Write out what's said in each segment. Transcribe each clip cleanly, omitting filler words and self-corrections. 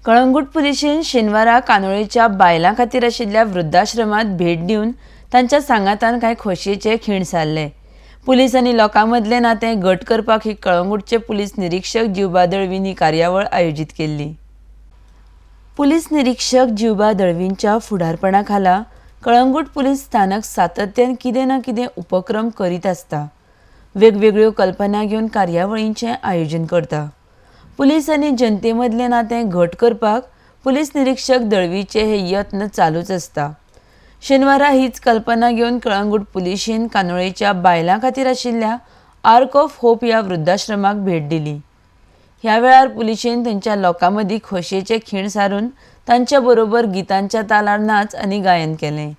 कळंगूट पुलिशेन शेनवारा कानोळेच्या बायलां खातीर आशिल्ल्या वृद्धाश्रमात भेट दिवन तांच्या सांगातान कांय खोशयेचे खीण सारले। पुलीस आनी लोकां मदलें नातें घट करपाक ही कळंगूटचे पुलीस निरीक्षक जिवबा दळवीन ही कार्यावळ आयोजीत केल्ली। पुलीस निरीक्षक जिवबा दळवींच्या फुडारपणा खाला कळंगूट पुलीस स्थानक सातत्यान कितें ना कितें उपक्रम करीत आसता। वेगवेगळ्यो कल्पना घेवन कार्यावळींचें आयोजन करता। पुलीस आनी जनते मदलें नातें घट करपाक पुलीस निरीक्षक दळवीचे हे यत्न चालूच आसता। शेनवारा हीच कल्पना घेवन कळंगूट पुलिशेन कानोळेच्या बायलां खातीर आशिल्ल्या आर्क ऑफ होप ह्या वृद्धाश्रमाक भेट दिली। ह्या वेळार पुलिशेन थंयच्या लोकां मदीं खोशयेचे खीण सारून तांच्या बरोबर गितांच्या तालार नाच आनी गायन केलें।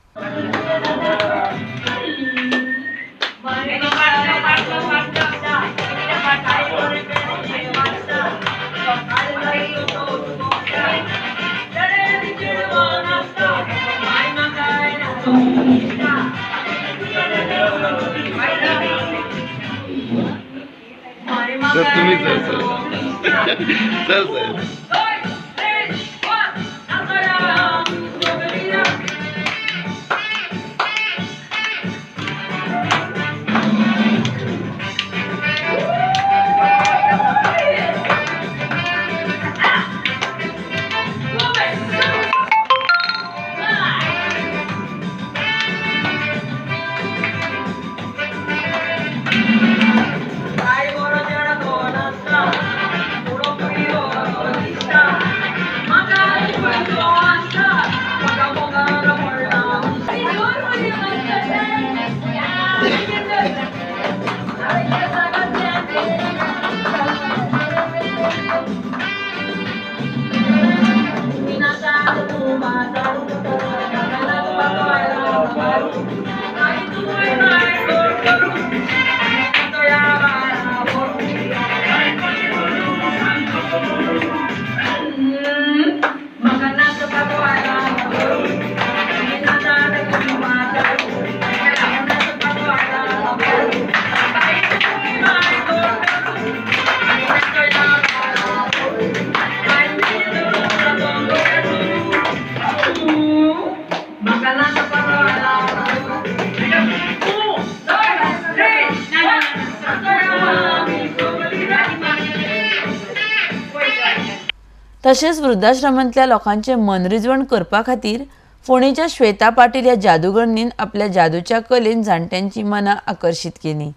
तशेंच वृद्धाश्रमांतल्या लोकांचे मनरिजवण करपा खातीर फोंडेच्या श्वेता पाटील ह्या जादूगरनीन आपल्या जादूच्या कलेन जाणट्यांची मनां आकर्शीत केली।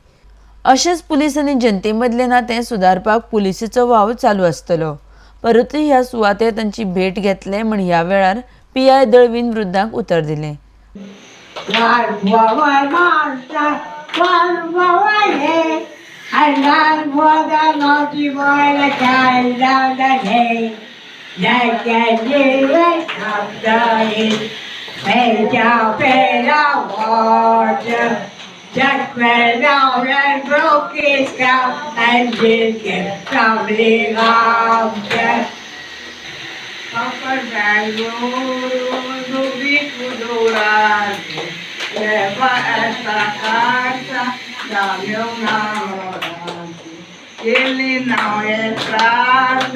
अशेंच पुलीस आनी जनते मदलें नातें सुदारपाक पुलिसेचो वाव चालू आसतलो। परतूय ह्या सुवातेर तांची भेट घेतले म्हण ह्या वेळार पी.आय. दळवीन वृद्धांक उतर दिलें। Like a lyric of the hill, made up in the water. Jack fell down and broke his cup, and Jill kept tumbling after. Papa Django, Bikudurati, never at the casa, Damionarati. Killing now is sad.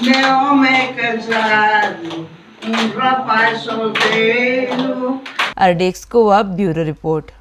Meu me casado, rapaz solteiro. RDX Goa Bureau Report.